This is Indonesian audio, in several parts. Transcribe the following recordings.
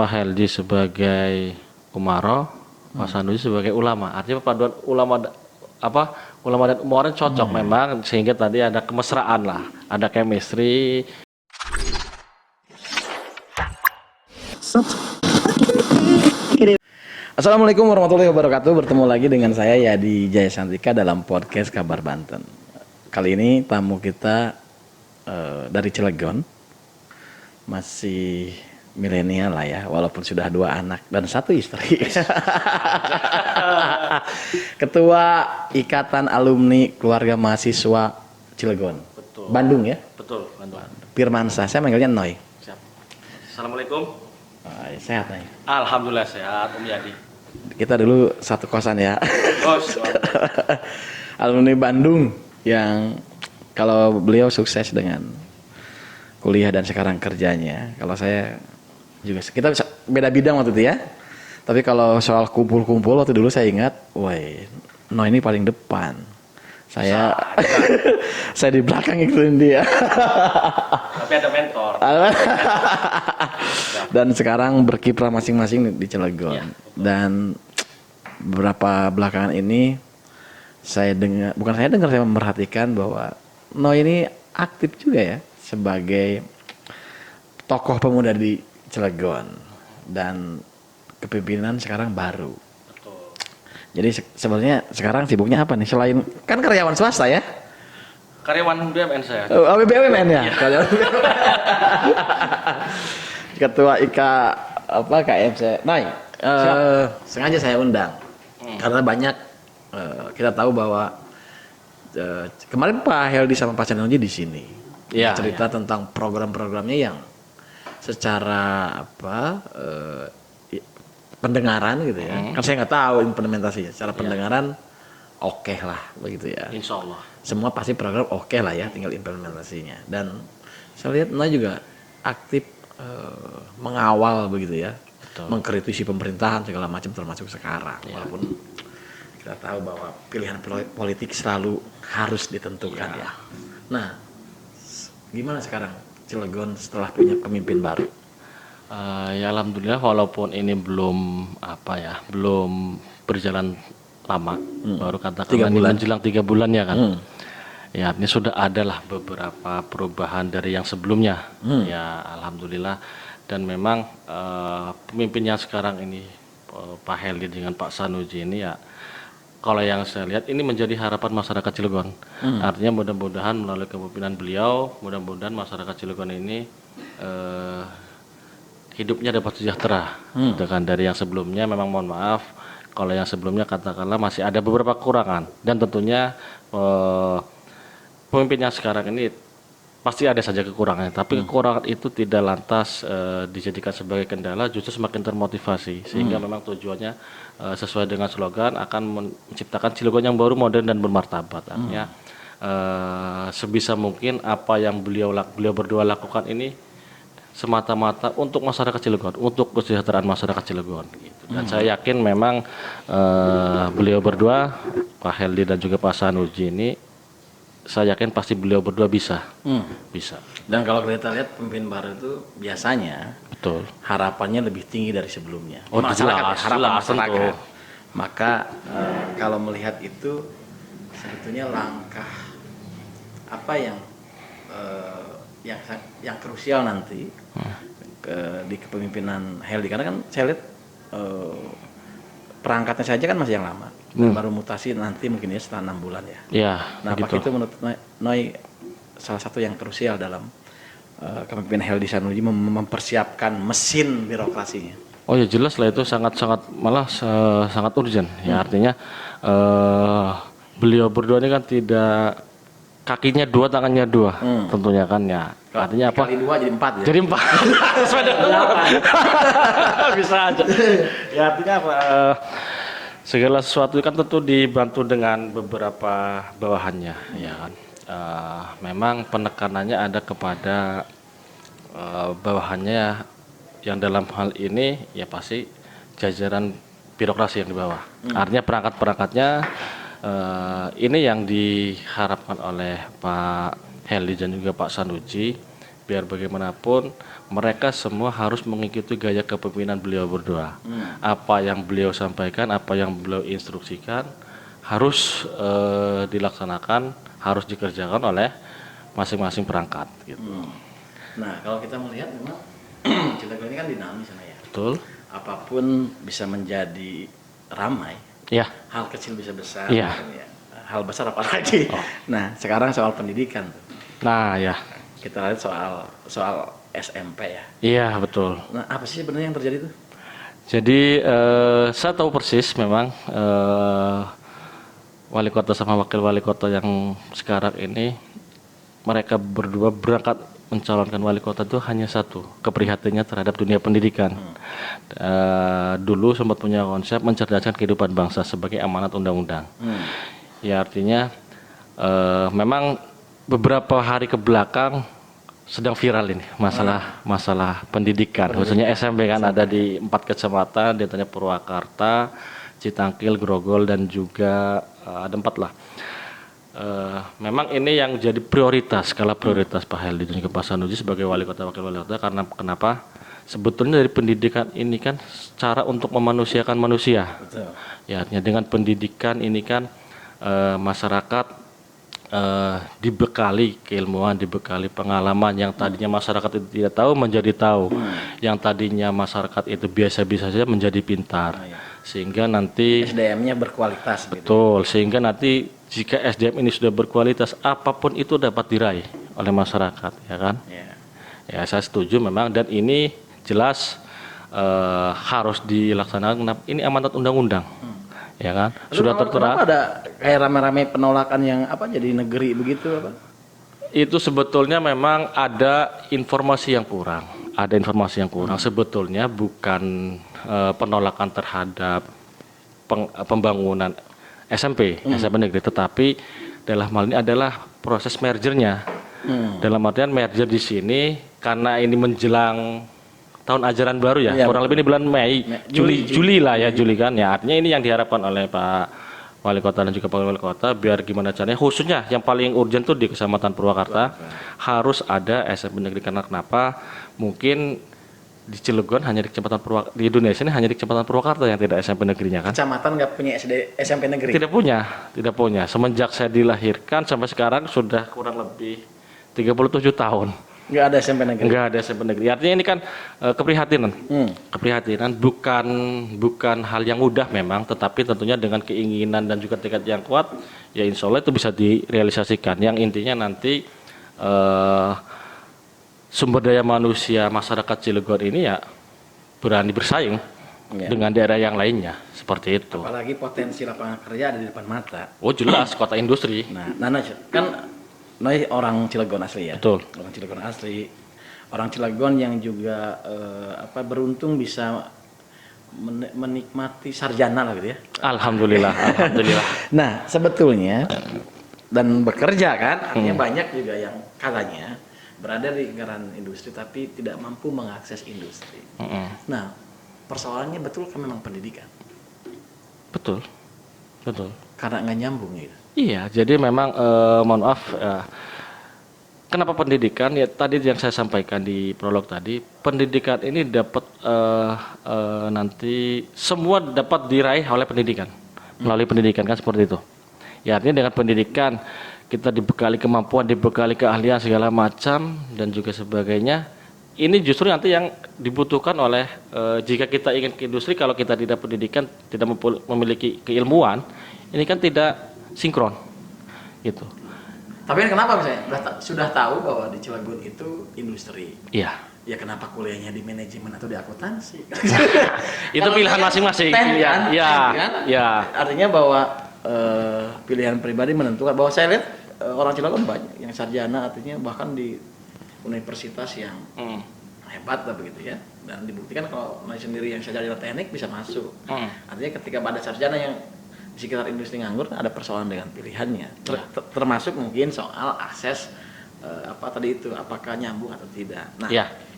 Pak Heldi sebagai umaro, Pak Sanusi sebagai ulama. Artinya paduan ulama dan umaro cocok memang, sehingga tadi ada kemesraan lah, ada chemistry. Assalamualaikum warahmatullahi wabarakatuh. Bertemu lagi dengan saya Yadi Jaya Santika dalam podcast Kabar Banten. Kali ini tamu kita dari Cilegon, masih milenial lah ya, walaupun sudah 2 anak dan 1 istri. Ketua Ikatan Alumni Keluarga Mahasiswa Cilegon. Betul. Bandung ya? Betul, Bandung. Firmansyah, saya manggilnya Noy. Siap. Assalamualaikum. Sehat nih. Alhamdulillah sehat, Om Yadi. Kita dulu satu kosan ya. Oh, Alumni Bandung yang kalau beliau sukses dengan kuliah dan sekarang kerjanya. Kalau saya juga, kita beda bidang waktu itu ya. Tapi kalau soal kumpul-kumpul waktu dulu saya ingat, woi, no ini paling depan. Saya saya di belakang ikutin dia. Tapi ada mentor. Dan sekarang berkiprah masing-masing di Cilegon. Ya, dan beberapa belakangan ini saya memperhatikan bahwa No ini aktif juga ya sebagai tokoh pemuda di Cilegon, dan kepemimpinan sekarang baru. Betul. Jadi sebenarnya sekarang sibuknya apa nih, selain kan karyawan swasta ya? Karyawan BUMN saya. Oh, BUMN ya? Iya. Ketua KMC. Sengaja saya undang karena banyak kita tahu bahwa kemarin Pak Heldi sama Pak Sanusi di sini cerita tentang program-programnya yang secara pendengaran gitu ya. Kan saya nggak tahu implementasinya. Secara pendengaran oke lah begitu ya. Insya Allah. Semua pasti program oke lah ya, tinggal implementasinya. Dan saya lihat Nah juga aktif mengawal begitu ya. Betul. Mengkritisi pemerintahan segala macam termasuk sekarang. Walaupun kita tahu bahwa pilihan politik selalu harus ditentukan ya. Nah, gimana sekarang Cilegon setelah punya pemimpin baru? Ya alhamdulillah, walaupun ini belum berjalan lama, baru katakanlah menjelang 3 bulan ya kan. Ya ini sudah ada lah beberapa perubahan dari yang sebelumnya. Ya alhamdulillah, dan memang pemimpin yang sekarang ini Pak Heldi dengan Pak Sanusi ini ya, kalau yang saya lihat ini menjadi harapan masyarakat Cilegon. Artinya mudah-mudahan melalui kepemimpinan beliau, mudah-mudahan masyarakat Cilegon ini hidupnya dapat sejahtera. Dengan dari yang sebelumnya, memang mohon maaf kalau yang sebelumnya katakanlah masih ada beberapa kekurangan, dan tentunya pemimpin yang sekarang ini pasti ada saja kekurangannya, tapi kekurangan itu tidak lantas dijadikan sebagai kendala, justru semakin termotivasi, sehingga memang tujuannya sesuai dengan slogan akan menciptakan Cilegon yang baru, modern dan bermartabat. Artinya sebisa mungkin apa yang beliau berdua lakukan ini semata-mata untuk masyarakat Cilegon, untuk kesejahteraan masyarakat Cilegon gitu. Dan saya yakin memang beliau berdua, Pak Heldi dan juga Pak Sanusi ini, saya yakin pasti beliau berdua bisa. Dan kalau kita lihat pemimpin baru itu biasanya Betul. harapannya lebih tinggi dari sebelumnya. Oh, Harapan masyarakat. tentu. Maka kalau melihat itu sebetulnya langkah apa yang krusial nanti di kepemimpinan Heldi, karena kan saya lihat perangkatnya saja kan masih yang lama. Baru mutasi nanti mungkin ya setelah 6 bulan ya. Ya, Nah, apakah itu menurut Noy salah satu yang krusial dalam kepemimpinan Heldi Sanusi mempersiapkan mesin birokrasinya? Oh ya jelas lah, itu sangat urgent. Ya artinya beliau berdua ini kan tidak kakinya 2, tangannya 2, tentunya kan ya. Artinya apa? Kali 2 jadi 4 ya. Jadi 4. Bisa aja. Ya artinya apa? Segala sesuatu kan tentu dibantu dengan beberapa bawahannya, ya kan. Memang penekanannya ada kepada bawahannya, yang dalam hal ini ya pasti jajaran birokrasi yang di bawah. Artinya perangkat-perangkatnya ini yang diharapkan oleh Pak Heldi dan juga Pak Sanusi biar bagaimanapun mereka semua harus mengikuti gaya kepemimpinan beliau berdua. Apa yang beliau sampaikan, apa yang beliau instruksikan harus dilaksanakan, harus dikerjakan oleh masing-masing perangkat gitu. Nah, kalau kita melihat memang Cilegon ini kan dinamis ya. Betul. Apapun bisa menjadi ramai. Ya. Hal kecil bisa besar. Iya. Ya. Hal besar apalagi. Nah, sekarang soal pendidikan. Nah, ya. Kita lihat soal SMP ya. Iya, betul. Nah, apa sih sebenarnya yang terjadi tuh? Jadi saya tahu persis memang wali kota sama wakil wali kota yang sekarang ini mereka berdua berangkat mencalonkan wali kota itu hanya satu, keprihatinannya terhadap dunia pendidikan. Dulu sempat punya konsep mencerdaskan kehidupan bangsa sebagai amanat undang-undang. Ya artinya memang beberapa hari ke belakang sedang viral ini masalah pendidikan, khususnya SMP kan ada di 4 kecamatan, di antaranya Purwakarta, Citangkil, Grogol dan juga ada 4 lah. Memang ini yang jadi prioritas, skala prioritas Pak Heldi dan juga Pak Sanusi sebagai wali kota wakil wali kota, karena kenapa? Sebetulnya dari pendidikan ini kan cara untuk memanusiakan manusia. Betul. Ya, artinya dengan pendidikan ini kan masyarakat dibekali keilmuan, dibekali pengalaman yang tadinya masyarakat itu tidak tahu menjadi tahu, yang tadinya masyarakat itu biasa-biasa saja menjadi pintar, sehingga nanti SDM-nya berkualitas. betul, sehingga nanti jika SDM ini sudah berkualitas, apapun itu dapat diraih oleh masyarakat, ya kan? Ya, saya setuju memang, dan ini jelas harus dilaksanakan. Ini amanat undang-undang. Ya kan, sudah tertera. Kenapa ada kayak rame-rame penolakan yang jadi negeri begitu apa? Itu sebetulnya memang ada informasi yang kurang. Ada informasi yang kurang. Sebetulnya bukan penolakan terhadap pembangunan SMP negeri, tetapi dalam hal ini adalah proses mergernya. Dalam artian merger di sini karena ini menjelang tahun ajaran baru ya, kurang lebih ini bulan Mei, Juli kan ya. Artinya ini yang diharapkan oleh Pak Wali Kota dan juga Pak Wali Kota, biar gimana caranya, khususnya yang paling urgent tuh di Kecamatan Purwakarta harus ada SMP negeri. Karena kenapa? Mungkin di Cilegon hanya di Kecamatan Purwakarta, di Indonesia ini hanya di Kecamatan Purwakarta yang tidak SMP negerinya kan? Kecamatan nggak punya SMP negeri? Tidak punya. Semenjak saya dilahirkan sampai sekarang sudah kurang lebih 37 tahun. Nggak ada SMP negeri? Nggak ada SMP negeri. Artinya ini kan keprihatinan. Keprihatinan bukan hal yang mudah memang, tetapi tentunya dengan keinginan dan juga tekad yang kuat, ya insya Allah itu bisa direalisasikan. Yang intinya nanti sumber daya manusia masyarakat Cilegon ini ya berani bersaing dengan daerah yang lainnya, seperti itu. Apalagi potensi lapangan kerja ada di depan mata. Oh jelas, kota industri. Nah, kan Noi orang Cilegon asli ya. Betul. Orang Cilegon asli. Orang Cilegon yang juga beruntung bisa menikmati sarjana lah gitu ya. Alhamdulillah. Nah, sebetulnya dan bekerja kan, artinya banyak juga yang katanya berada di lingkaran industri tapi tidak mampu mengakses industri. Nah, persoalannya betul kan memang pendidikan. Betul. Karena nggak nyambung gitu. Iya, jadi memang mohon maaf, kenapa pendidikan? Ya tadi yang saya sampaikan di prolog tadi, pendidikan ini dapat nanti semua dapat diraih oleh pendidikan, melalui pendidikan kan seperti itu. Ya artinya dengan pendidikan kita dibekali kemampuan, dibekali keahlian segala macam dan juga sebagainya. Ini justru nanti yang dibutuhkan oleh jika kita ingin ke industri, kalau kita tidak pendidikan, tidak memiliki keilmuan, ini kan tidak sinkron gitu. Tapi kenapa misalnya sudah tahu bahwa di Cilegon itu industri? Iya. Ya kenapa kuliahnya di manajemen atau di akuntansi? Itu pilihan masing-masing. Ya. Artinya bahwa pilihan pribadi menentukan. Bahwa saya lihat orang Cilegon banyak yang sarjana, artinya bahkan di universitas yang hebat lah begitu ya. Dan dibuktikan kalau Noi sendiri yang sarjana teknik bisa masuk. Artinya ketika ada sarjana yang di sekitar industri nganggur, ada persoalan dengan pilihannya, termasuk mungkin soal akses tadi itu, apakah nyambung atau tidak. Nah,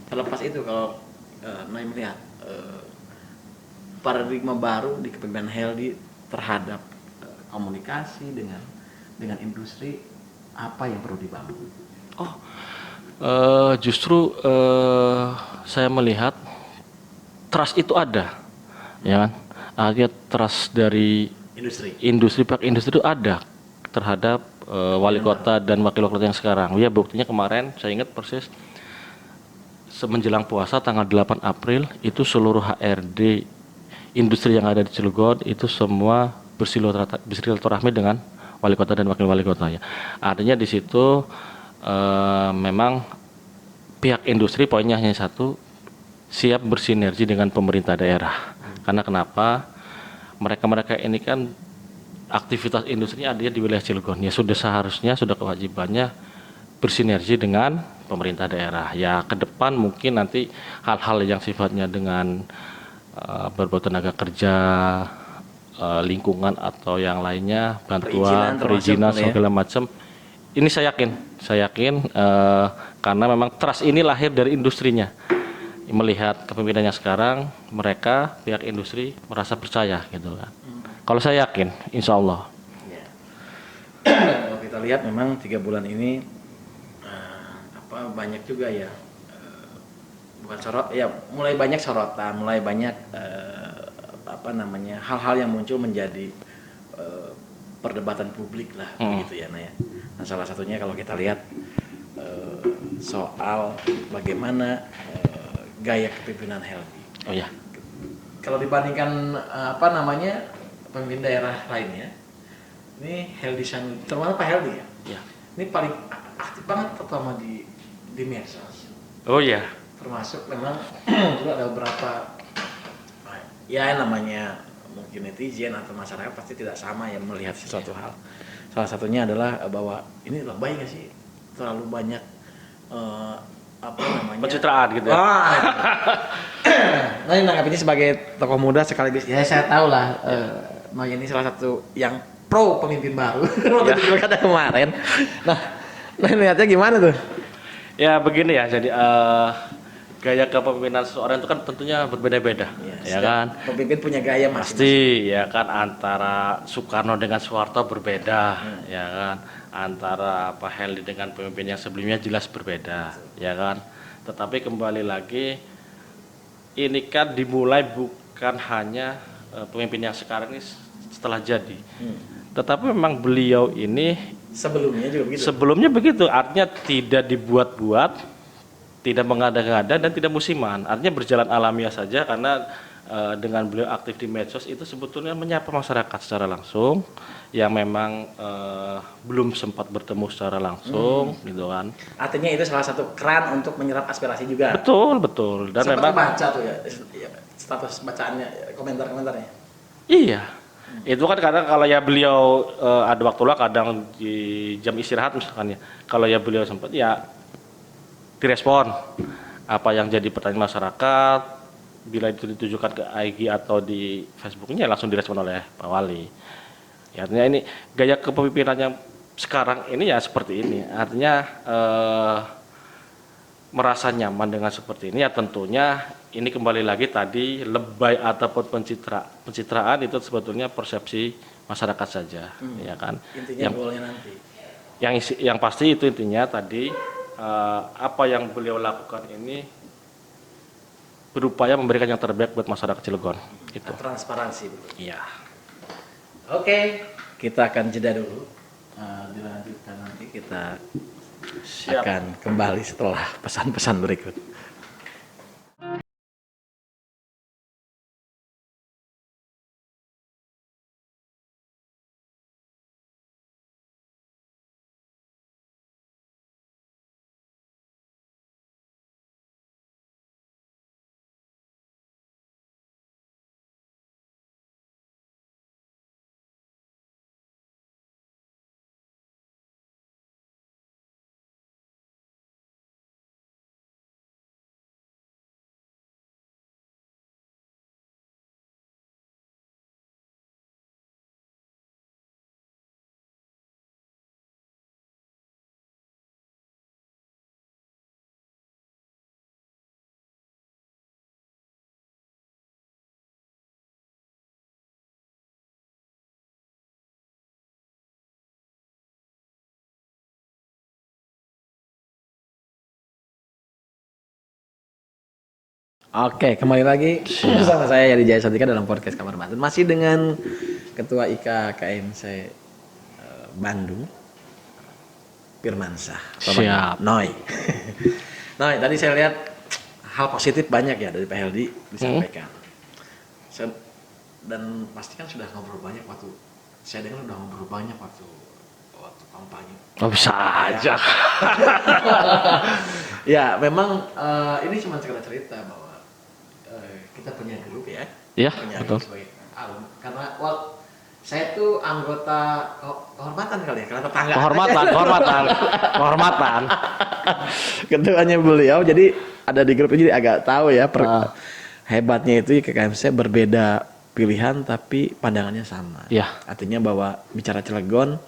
terlepas itu kalau Noi melihat paradigma baru di kepemimpinan Heldi terhadap komunikasi dengan industri, apa yang perlu dibangun? Justru saya melihat trust itu ada, ya kan? Artinya trust dari pihak industri itu ada terhadap wali kota dan wakil wali kota yang sekarang. Ya buktinya kemarin saya ingat persis semenjelang puasa tanggal 8 April itu seluruh HRD industri yang ada di Cilegon itu semua bersilaturahmi dengan wali kota dan wakil wali kota ya. Artinya di situ memang pihak industri poinnya hanya satu, siap bersinergi dengan pemerintah daerah. Karena kenapa? Mereka-mereka ini kan aktivitas industrinya ada di wilayah Cilegon. Ya sudah seharusnya, sudah kewajibannya bersinergi dengan pemerintah daerah. Ya ke depan mungkin nanti hal-hal yang sifatnya dengan berbau tenaga kerja, lingkungan atau yang lainnya, bantuan, perizinan segala macam. Ini saya yakin karena memang trust ini lahir dari industrinya. Melihat kepemimpinannya sekarang, mereka pihak industri merasa percaya gitu kan. Kalau saya yakin, insya Allah. Kalau kita lihat memang 3 bulan ini banyak juga ya, bukan sorot ya, mulai banyak sorotan, mulai banyak hal-hal yang muncul menjadi perdebatan publik lah begitu ya. Nah salah satunya kalau kita lihat soal bagaimana gaya kepemimpinan Heldi. Oh ya. Kalau dibandingkan pemimpin daerah lainnya, ini Heldi terutama Pak Heldi ya. Ya. Ini paling aktif banget terutama di medsos. Oh ya. Termasuk memang juga ada beberapa ya namanya mungkin netizen atau masyarakat pasti tidak sama ya melihat sesuatu hal. Salah satunya adalah bahwa ini lebay nggak sih, terlalu banyak pencitraan gitu ya. Nah ini nanggap ini sebagai tokoh muda sekaligus ya saya tahu lah ini salah satu yang pro pemimpin baru waktu di pilkada kemarin. Nah lihatnya gimana tuh? Ya begini ya, jadi gaya kepemimpinan seseorang itu kan tentunya berbeda-beda, ya kan? Pemimpin punya gaya masing-masing. Pasti, ya kan, antara Soekarno dengan Soeharto berbeda, ya kan? Antara Pak Heldi dengan pemimpin yang sebelumnya jelas berbeda, ya kan? Tetapi kembali lagi, ini kan dimulai bukan hanya pemimpin yang sekarang ini setelah jadi, tetapi memang beliau ini sebelumnya begitu, artinya tidak dibuat-buat, tidak mengada-ngada dan tidak musiman, artinya berjalan alamiah saja karena dengan beliau aktif di medsos itu sebetulnya menyapa masyarakat secara langsung yang memang belum sempat bertemu secara langsung gitu kan. Artinya itu salah satu keran untuk menyerap aspirasi juga. Betul dan sempat memang baca tuh ya status bacaannya, komentar-komentarnya. Iya. Itu kan kadang kalau ya beliau ada waktu luang kadang di jam istirahat misalkan ya. Kalau ya beliau sempat ya direspon apa yang jadi pertanyaan masyarakat, bila itu ditujukan ke IG atau di Facebooknya langsung direspon oleh Pak Wali. Ya, artinya ini gaya kepemimpinan yang sekarang ini ya seperti ini. Artinya merasa nyaman dengan seperti ini ya tentunya ini kembali lagi tadi lebay ataupun pencitraan itu sebetulnya persepsi masyarakat saja, ya kan. Intinya golnya nanti. Yang pasti itu intinya tadi apa yang beliau lakukan ini berupaya memberikan yang terbaik buat masyarakat Cilegon. Itu. Transparansi. Iya. Oke, kita akan jeda dulu. Dilanjutkan nanti kita akan kembali setelah pesan-pesan berikut. Oke, kembali lagi bersama saya Yadi Jaya Santika dalam podcast Kamar Banten. Masih dengan Ketua IKA KMC Bandung, Firmansyah. Siap. Noi. Noi, tadi saya lihat hal positif banyak ya dari Pak Heldi disampaikan. Dan pasti kan sudah ngobrol banyak waktu, saya dengar sudah ngobrol banyak waktu kampanye. Oh, bisa aja. Ya, memang ini cuma sekedar cerita bahwa kita punya grup ya. Iya, Punya betul. grup sebagai karena saya tuh anggota kehormatan kali ya, karena tetangga. Kehormatan. Ketuanya beliau, jadi ada di grup ini, jadi agak tahu ya hebatnya itu KKMC berbeda pilihan tapi pandangannya sama. Iya. Artinya bahwa bicara Cilegon,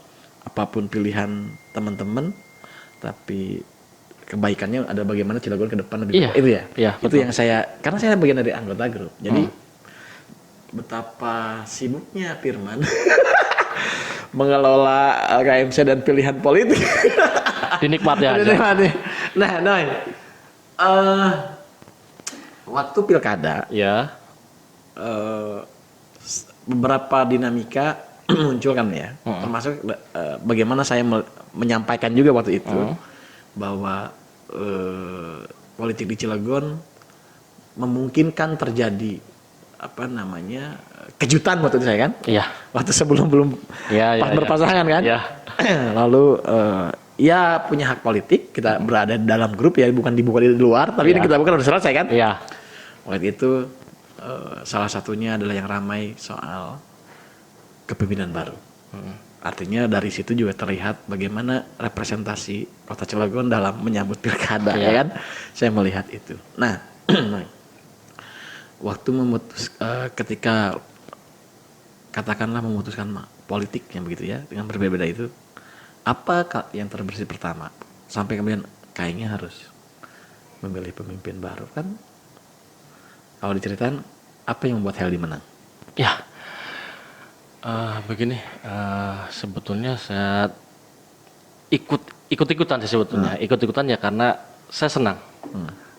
apapun pilihan teman-teman, tapi kebaikannya ada bagaimana Cilegon ke depan lebih baik. Itu ya. Iya, Itu betul. yang karena saya bagian dari anggota grup. Jadi betapa sibuknya Firman mengelola KMC dan pilihan politik. Dinikmati aja. Nah, Noy, waktu pilkada, Ya. beberapa dinamika muncul kan ya, termasuk bagaimana saya menyampaikan juga waktu itu bahwa politik di Cilegon memungkinkan terjadi kejutan waktu itu saya kan, waktu sebelum pas berpasangan kan, lalu ya punya hak politik, kita berada dalam grup ya, bukan dibuka di luar, tapi ini kita bukan udah selesai kan, waktu itu salah satunya adalah yang ramai soal kepemimpinan baru. Artinya dari situ juga terlihat bagaimana representasi Kota Cilegon dalam menyambut pilkada, ya kan? Saya melihat itu. Nah, waktu ketika katakanlah memutuskan politik yang begitu ya, dengan berbeda itu, apa yang terbersih pertama? Sampai kemudian kayaknya harus memilih pemimpin baru kan? Kalau diceritain, apa yang membuat Heldi menang? Ya, begini, sebetulnya saya ikut-ikutan sih sebetulnya. Ikut-ikutan ya karena saya senang.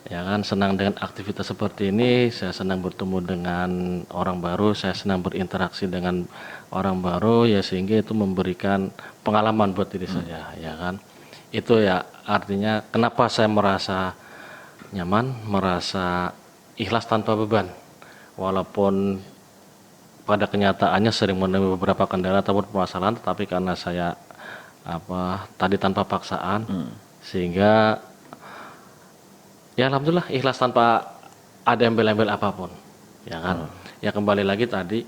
Ya kan, senang dengan aktivitas seperti ini, saya senang bertemu dengan orang baru, saya senang berinteraksi dengan orang baru, ya sehingga itu memberikan pengalaman buat diri saya, ya kan. Itu ya artinya kenapa saya merasa nyaman, merasa ikhlas tanpa beban. Walaupun pada kenyataannya sering menemui beberapa kendala ataupun permasalahan, tetapi karena saya tadi tanpa paksaan, sehingga ya alhamdulillah ikhlas tanpa ada embel-embel apapun, ya kan. Ya kembali lagi tadi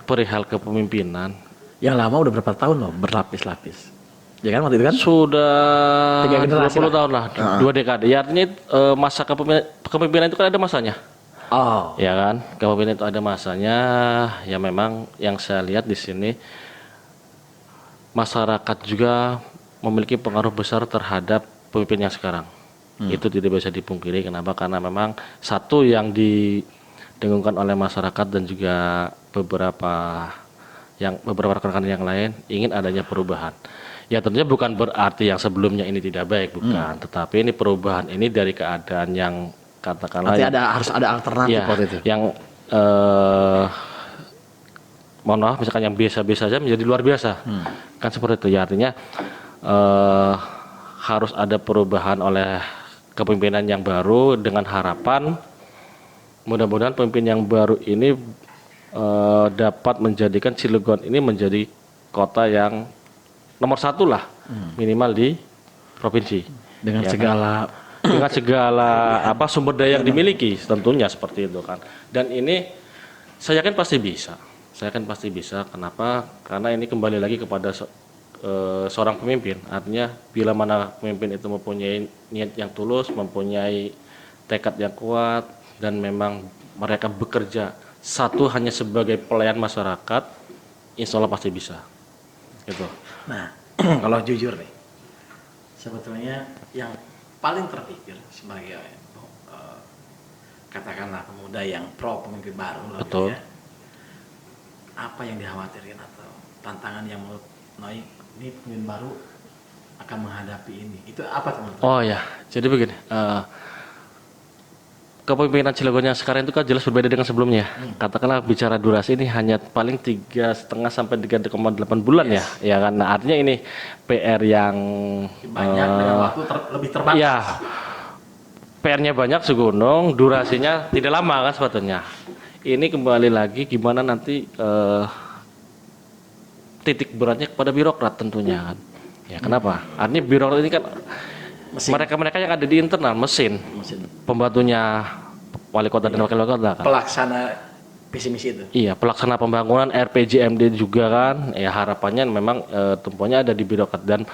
perihal kepemimpinan. Yang lama udah berapa tahun loh, berlapis-lapis. Ya kan waktu itu kan? Sudah 3 generasi 20 tahun lah, 2 dekade. Ya artinya masa kepemimpinan itu kan ada masanya. Oh. Ya kan, kepemimpinan itu ada masanya. Ya memang yang saya lihat di sini masyarakat juga memiliki pengaruh besar terhadap pemimpin yang sekarang. Itu tidak bisa dipungkiri. Kenapa? Karena memang satu yang didengungkan oleh masyarakat dan juga beberapa rekan-rekan yang lain ingin adanya perubahan. Ya tentunya bukan berarti yang sebelumnya ini tidak baik, bukan. Tetapi ini perubahan ini dari keadaan yang katakanlah harus ada alternatif waktu itu. Yang mohon maaf, misalkan yang biasa-biasa saja menjadi luar biasa, kan seperti itu. Ya artinya harus ada perubahan oleh kepemimpinan yang baru dengan harapan mudah-mudahan pemimpin yang baru ini dapat menjadikan Cilegon ini menjadi kota yang nomor 1 lah, minimal di provinsi. Dengan ya segala sumber daya yang dimiliki, tentunya seperti itu kan. Dan ini saya yakin pasti bisa. Kenapa? Karena ini kembali lagi kepada seorang pemimpin. Artinya bila mana pemimpin itu mempunyai niat yang tulus, mempunyai tekad yang kuat, dan memang mereka bekerja satu hanya sebagai pelayan masyarakat, insya Allah pasti bisa. Gitu. Nah, kalau jujur nih, sebetulnya yang paling terpikir sebagai katakanlah pemuda yang pro pemimpin baru, Betul. Ya, apa yang dikhawatirkan atau tantangan yang menurut Noi ini pemimpin baru akan menghadapi ini? Itu apa teman-teman? Oh ya, jadi begini. Kepemimpinan Cilegon yang sekarang itu kan jelas berbeda dengan sebelumnya. Katakanlah bicara durasi ini hanya paling 3,5 sampai 3,8 bulan ya. Ya kan. Nah, artinya ini PR yang Banyak dengan waktu lebih terbatas. ya, PR-nya banyak segunung, durasinya tidak lama kan sebetulnya. Ini kembali lagi gimana nanti titik beratnya kepada birokrat tentunya kan. Ya kenapa? Artinya birokrat ini kan mereka-mereka yang ada di internal mesin pembantunya wali kota dan wakil wali kota kan. Pelaksana visi misi itu. Iya, pelaksana pembangunan RPJMD juga kan. Ya harapannya memang tumpuannya ada di birokrat dan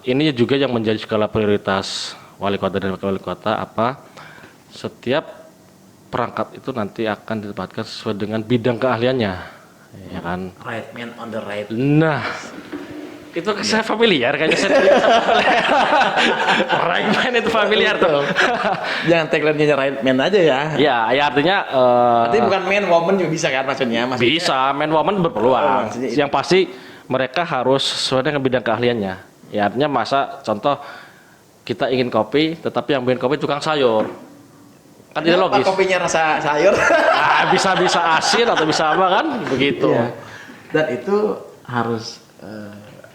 ini juga yang menjadi skala prioritas wali kota dan wakil wali kota apa setiap perangkat itu nanti akan ditempatkan sesuai dengan bidang keahliannya. Ya kan. Right man on the right. Nah, itu saya familiar kayaknya saya cerita. Right man itu familiar tuh. Jangan tagline-nya right man aja ya. Ya artinya Tapi bukan man woman juga bisa kan maksudnya? bisa, man woman berpeluang. maksudnya Yang pasti mereka harus sesuai dengan bidang keahliannya. Ya artinya masa contoh kita ingin kopi, tetapi yang bikin kopi tukang sayur. Kan tidak logis. Kopinya rasa sayur. Bisa asin atau bisa apa kan? Begitu. Iya. Dan itu harus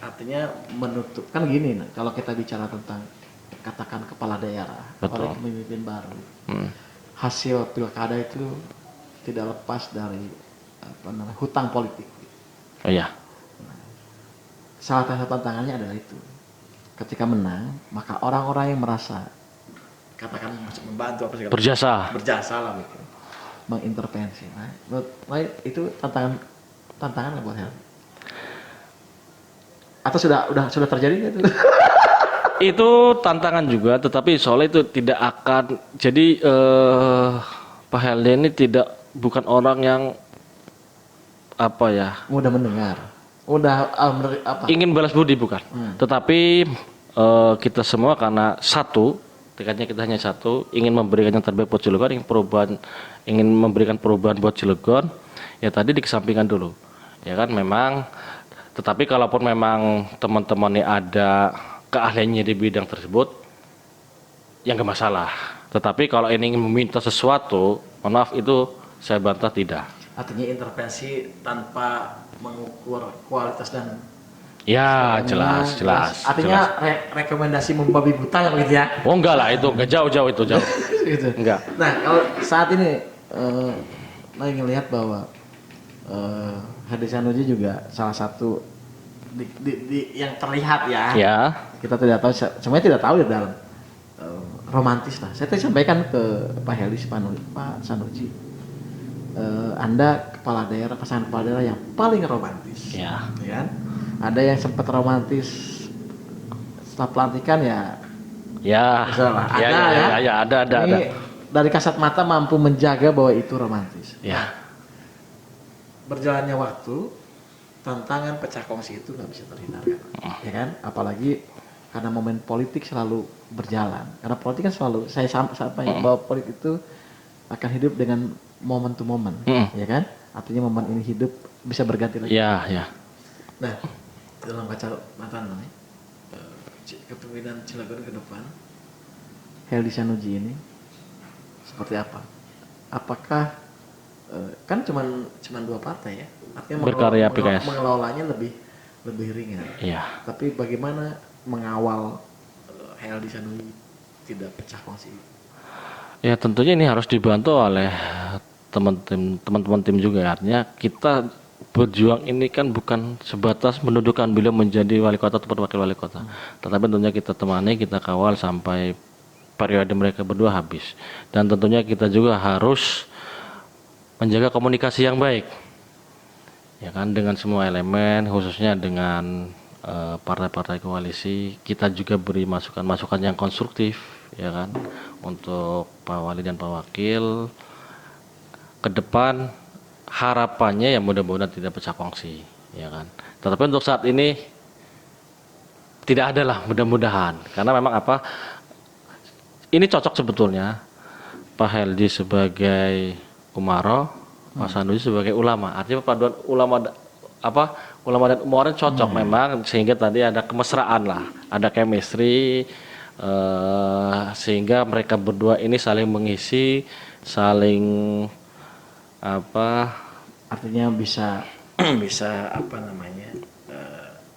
artinya menutup kan gini, nah, kalau kita bicara tentang katakan kepala daerah, Betul. oleh pemimpin baru, hasil pilkada itu tidak lepas dari hutang politik. Oh iya. Salah satu tantangannya adalah itu. Ketika menang, maka orang-orang yang merasa katakan membantu apa segala berjasa lah gitu, mengintervensi. Nah, menurut saya itu tantangan nggak buat Helmi? Atau sudah terjadi gitu? Itu tantangan juga, tetapi soalnya itu tidak akan jadi Pak Heldi ini bukan orang yang apa ya Mudah mendengar, ingin balas budi bukan, tetapi kita semua karena satu tekadnya kita hanya satu ingin memberikan yang terbaik buat Cilegon, ingin memberikan perubahan buat Cilegon ya tadi dikesampingkan dulu ya kan memang. Tetapi kalaupun memang teman-teman ini ada keahliannya di bidang tersebut, ya nggak masalah. Tetapi kalau ini ingin meminta sesuatu, mohon maaf itu saya bantah tidak. artinya intervensi tanpa mengukur kualitas dan Ya jelas. artinya rekomendasi membabi buta ya begitu ya? Oh enggak lah itu, enggak jauh itu. Gitu. Enggak. Nah kalau saat ini lagi ngelihat bahwa Hadi Sanusi juga salah satu yang terlihat ya. Ya. Kita tidak tahu, semuanya tidak tahu ya dalam romantis lah. Saya tadi sampaikan ke Pak Heli Pak Sanusi, Anda pasangan kepala daerah yang paling romantis. Ya. Ya kan? Ada yang sempat romantis setelah pelantikan ya. Ya. Misalnya, ada. Ini dari kasat mata mampu menjaga bahwa itu romantis. Ya. Berjalannya waktu, tantangan pecah kongsi itu nggak bisa terhindarkan, ya kan? Apalagi karena momen politik selalu berjalan. Karena politik kan selalu saya sampaikan bahwa politik itu akan hidup dengan moment to moment, ya kan? Artinya momen ini hidup bisa berganti lagi. Ya. Nah, dalam kacamata nih, kepemimpinan Cilegon ke depan, Heli Sanusi ini seperti apa? Apakah kan cuman dua partai ya, artinya Berkarya PKS. mengelolanya lebih ringan. Iya. Tapi bagaimana mengawal Heli Sanusi tidak pecah kongsi? Ya tentunya ini harus dibantu oleh teman-teman tim juga. Artinya kita berjuang ini kan bukan sebatas mendudukan beliau menjadi wali kota atau wakil wali kota, tetapi tentunya kita temani, kita kawal sampai periode mereka berdua habis. Dan tentunya kita juga harus menjaga komunikasi yang baik, ya kan, dengan semua elemen, khususnya dengan partai-partai koalisi. Kita juga beri masukan yang konstruktif, ya kan, untuk Pak Wali dan Pak Wakil ke depan. Harapannya ya mudah-mudahan tidak pecah kongsi, ya kan. Tetapi untuk saat ini tidak ada lah, mudah-mudahan, karena memang ini cocok sebetulnya Pak Heldi sebagai Umaro, Pak Sanusi sebagai ulama. Artinya paduan ulama dan umuarnya cocok memang, sehingga tadi ada kemesraan lah, ada chemistry, sehingga mereka berdua ini saling mengisi, saling apa, Artinya bisa bisa apa namanya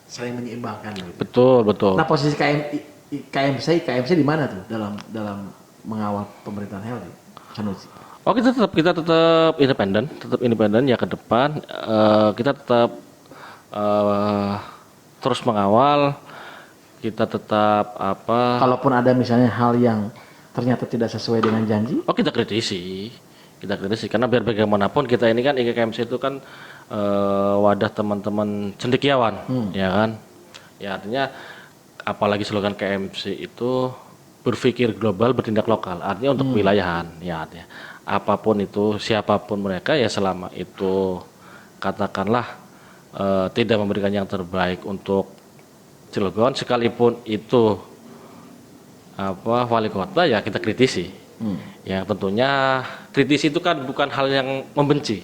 saling menyeimbangkan gitu. betul. Nah posisi KMC di mana tuh dalam mengawal pemerintahan Heldi Sanusi? Oh, kita tetap independen ya ke depan. Kita tetap terus mengawal. Kita tetap Kalaupun ada misalnya hal yang ternyata tidak sesuai dengan janji, kita kritisi. Karena biar bagaimanapun kita ini kan IGKMC itu kan wadah teman-teman cendekiawan, ya kan? Ya artinya apalagi slogan KMC itu berpikir global, bertindak lokal. Artinya untuk wilayahan, ya artinya apapun itu, siapapun mereka ya selama itu katakanlah tidak memberikan yang terbaik untuk Cilegon, sekalipun itu wali kota ya kita kritisi. Yang tentunya kritisi itu kan bukan hal yang membenci.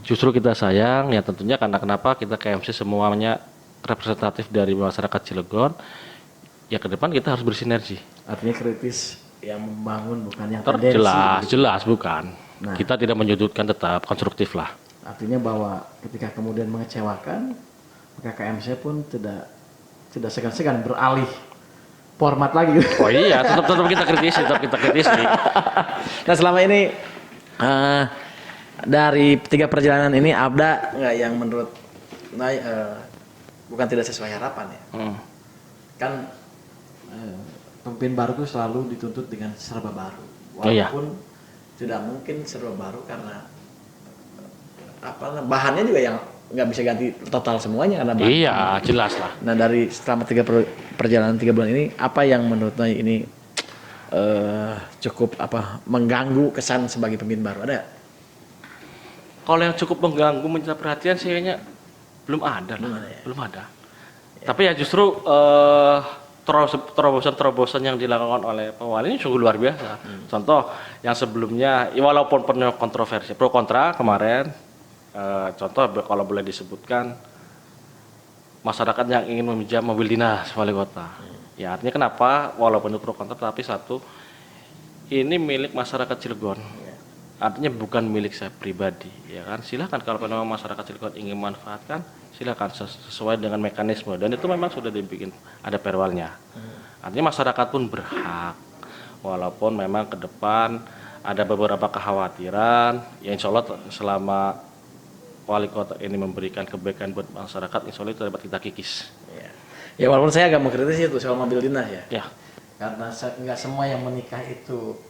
Justru kita sayang ya tentunya karena kenapa kita KMC semuanya representatif dari masyarakat Cilegon. Ya ke depan kita harus bersinergi. artinya kritis yang membangun bukan yang tendensi. Jelas bukan. Nah. Kita tidak menyudutkan, tetap konstruktif lah. Artinya bahwa ketika kemudian mengecewakan, maka KMC pun tidak segan-segan beralih format lagi. Oh iya, tetap kita kritisi. Nah selama ini dari 3 perjalanan ini ada nggak yang menurut bukan tidak sesuai harapan ya? Kan pemimpin baru itu selalu dituntut dengan serba baru, walaupun tidak mungkin serba baru karena bahannya juga yang nggak bisa ganti total semuanya karena bahan. Iya, jelas lah. Nah dari selama perjalanan 3 bulan ini apa yang menurut Nay ini cukup mengganggu kesan sebagai pemimpin baru, ada? Kalau yang cukup mengganggu menyita perhatian sih kayaknya belum ada. Tapi ya justru terobosan yang dilakukan oleh Pak Wali ini sungguh luar biasa. Contoh yang sebelumnya, walaupun penuh kontroversi, pro kontra kemarin, contoh kalau boleh disebutkan, masyarakat yang ingin meminjam mobil dinas wali kota. Ya artinya kenapa, walaupun itu pro kontra, tapi satu, ini milik masyarakat Cilegon. Artinya bukan milik saya pribadi, ya kan? Silakan kalau memang masyarakat Cilegon ingin memanfaatkan, silakan sesuai dengan mekanisme, dan itu memang sudah dibikin ada perwalnya. Artinya masyarakat pun berhak, walaupun memang ke depan ada beberapa kekhawatiran, ya insya Allah selama wali kota ini memberikan kebaikan buat masyarakat, insya Allah itu dapat kita kikis. Ya walaupun saya agak mengkritisi itu soal mobil dinas ya. Ya. Karena nggak semua yang menikah itu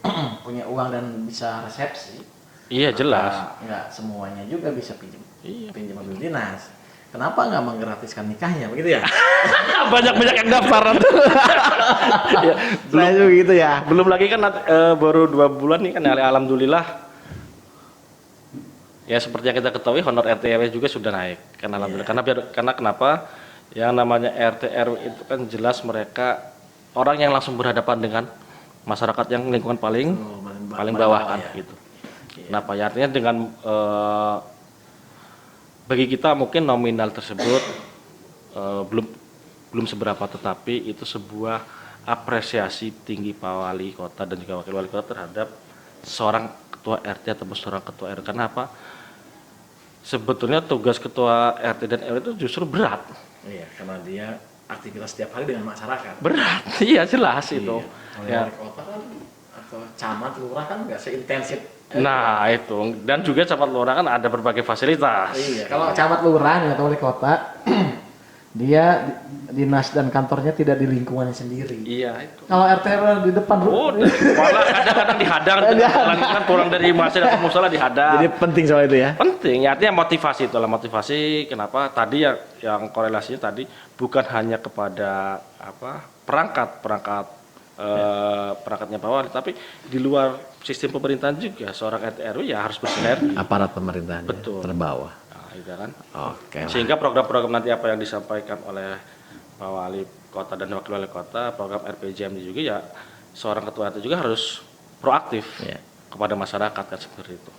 punya uang dan bisa resepsi. Iya jelas. Nggak semuanya juga bisa pinjam mobil dinas. Kenapa nggak menggratiskan nikahnya begitu ya? Banyak yang daftaran. Ya, Saya juga gitu ya. belum lagi kan baru 2 bulan nih kan, alhamdulillah. Ya seperti yang kita ketahui honor RT RW juga sudah naik kan, alhamdulillah. Karena kenapa? Yang namanya RT RW itu kan jelas mereka orang yang langsung berhadapan dengan masyarakat yang lingkungan paling bawah kan gitu. Kenapa ya? Artinya dengan bagi kita mungkin nominal tersebut belum seberapa, tetapi itu sebuah apresiasi tinggi Pak Wali Kota dan juga Wakil Wali Kota terhadap seorang ketua RT atau seorang ketua RW. Kenapa? Sebetulnya tugas ketua RT dan RW itu justru berat. Iya, karena dia aktivitas setiap hari dengan masyarakat. Berat, iya jelas itu. Ya. Wali kota kan atau camat lurah kan nggak seintensif. Nah itu, dan juga camat lurah kan ada berbagai fasilitas. Iya, kalau camat lurah atau wali kota, dia dinas dan kantornya tidak di lingkungannya sendiri. Iya itu. Kalau RT RW di depan, Malah kadang-kadang dihadang, kan kurang dari masjid atau musola dihadang. jadi penting soal itu ya. Penting, ya, artinya motivasi itulah motivasi. Kenapa? Tadi yang korelasinya tadi bukan hanya kepada perangkatnya Pak Wali, tapi di luar sistem pemerintahan juga seorang RT RW ya harus bersinergi. Aparat pemerintahan terbawah. Nah, itu kan. Oke. Sehingga program-program nanti apa yang disampaikan oleh Pak Wali Kota dan Wakil Wali Kota, program RPJMD juga ya seorang ketua RT juga harus proaktif kepada masyarakat kan seperti itu.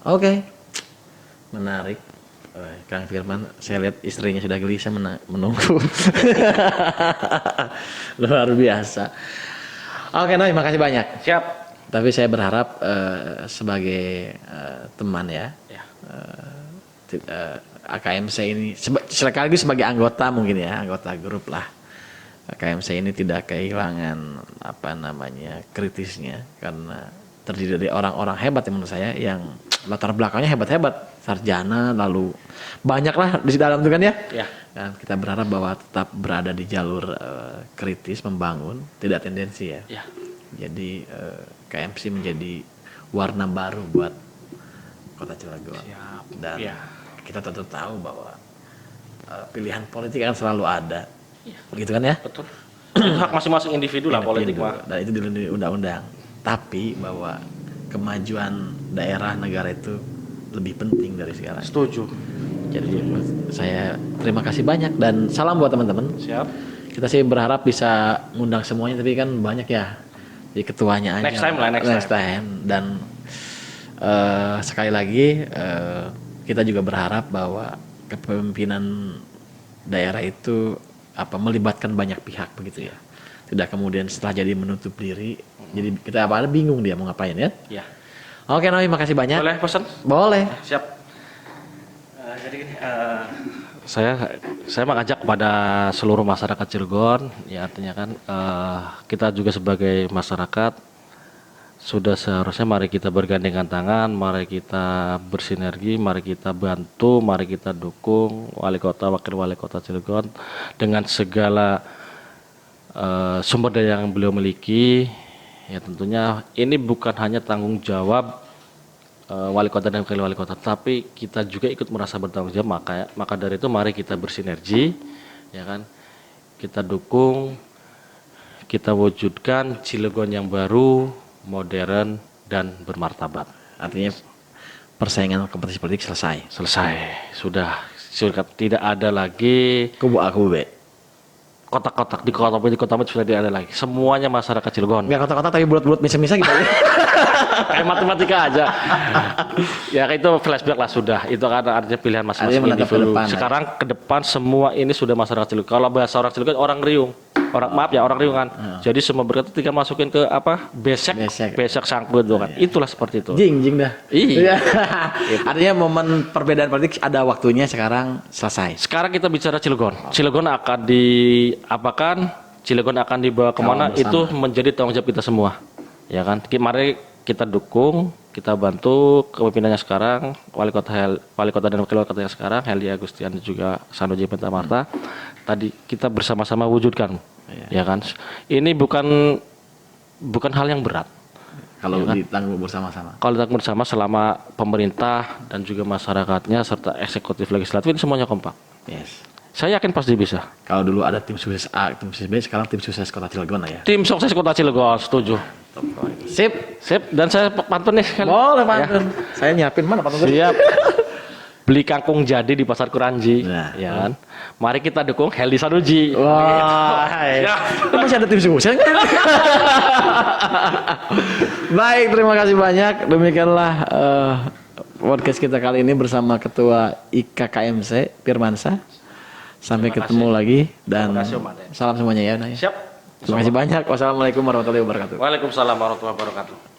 Oke. Menarik. Kang Firman, saya lihat istrinya sudah gelisah menunggu. Luar biasa. Oke, Noy, makasih banyak. Siap. Tapi saya berharap sebagai teman ya, Ya. AKMC ini sekaligus sebagai anggota mungkin ya, anggota grup lah. AKMC ini tidak kehilangan kritisnya, karena terdiri dari orang-orang hebat yang menurut saya, yang latar belakangnya hebat-hebat, sarjana, lalu banyak lah di dalam itu kan ya. Ya. Dan kita berharap bahwa tetap berada di jalur kritis, membangun, tidak tendensi ya. Ya. Jadi KMC menjadi warna baru buat Kota Cilegon. Siap. Dan Ya. kita tentu tahu bahwa pilihan politik kan selalu ada, Ya. gitu kan ya? Betul. Hak masing-masing individu lah politik Individu. mah. Dan itu dilindungi undang-undang. Tapi bahwa kemajuan daerah negara itu lebih penting dari segalanya. Setuju. Jadi saya terima kasih banyak dan salam buat teman-teman. Siap. Kita sih berharap bisa ngundang semuanya, tapi kan banyak ya. Jadi ketuanya aja. Next time lah, next time. Dan sekali lagi kita juga berharap bahwa kepemimpinan daerah itu melibatkan banyak pihak begitu ya. Tidak kemudian setelah jadi menutup diri. Jadi kita bingung dia mau ngapain ya. Ya. Oke, Noy, makasih banyak. Boleh pesan? Boleh. Siap. Jadi gini, saya mengajak kepada seluruh masyarakat Cilegon, ya artinya kan kita juga sebagai masyarakat sudah seharusnya mari kita bergandengan tangan, mari kita bersinergi, mari kita bantu, mari kita dukung wali kota, wakil wali kota Cilegon dengan segala sumber daya yang beliau miliki. Ya tentunya ini bukan hanya tanggung jawab wali kota dan wakil wali kota, tapi kita juga ikut merasa bertanggung jawab. Maka dari itu mari kita bersinergi, ya kan, kita dukung, kita wujudkan Cilegon yang baru, modern dan bermartabat. Artinya persaingan kompetisi politik selesai. Sudah tidak ada lagi Kubu A, kubu B. kotak-kotak di kota sudah tidak ada lagi. Semuanya masyarakat Cilegon. Enggak kotak-kotak tapi bulat-bulat misal-misal gitu. Kayak matematika aja. Ya itu flashback lah sudah. Itu kan artinya pilihan masing-masing Artinya menatap ke individu. depan, Sekarang ke depan semua ini sudah masyarakat Cilegon. Kalau bahasa orang Cilegon orang riung. Orang riung kan. Jadi semua berkata ketika masukin ke besek sangkut tuh kan. Itulah seperti itu. Jing dah. Iya. Artinya momen perbedaan politik ada waktunya, sekarang selesai. Sekarang kita bicara Cilegon. Cilegon akan diapakan? Cilegon akan dibawa kemana? Itu menjadi tanggung jawab kita semua. Ya kan? Mari kita dukung, kita bantu kepemimpinannya sekarang, wali kota dan wakil wali kota yang sekarang, Heldi Agustian dan juga Sanoji Pentamarta. Tadi kita bersama-sama wujudkan, ya kan? Ini bukan hal yang berat. Kalau ya kan? ditanggung bersama-sama. Kalau ditanggung bersama selama pemerintah dan juga masyarakatnya serta eksekutif legislatif ini semuanya kompak. Yes. Saya yakin pasti bisa. Kalau dulu ada tim sukses A, tim sukses B, sekarang tim sukses Kota Cilegon lah ya. Tim sukses Kota Cilegon, setuju. Sip. Dan saya pantun nih. Boleh pantun. Ya. Saya nyiapin mana pantun? Siap. Beli kangkung jadi di Pasar Kuranji, nah, ya kan? Mari kita dukung Heldi Sanuji. Wah, gitu. Masih ada tim sukses kan? Baik, terima kasih banyak. Demikianlah podcast kita kali ini bersama Ketua IKKMC Firmansyah. Sampai ketemu lagi dan salam semuanya ya. Siap. Terima kasih banyak. Wassalamualaikum warahmatullahi wabarakatuh. Waalaikumsalam warahmatullahi wabarakatuh.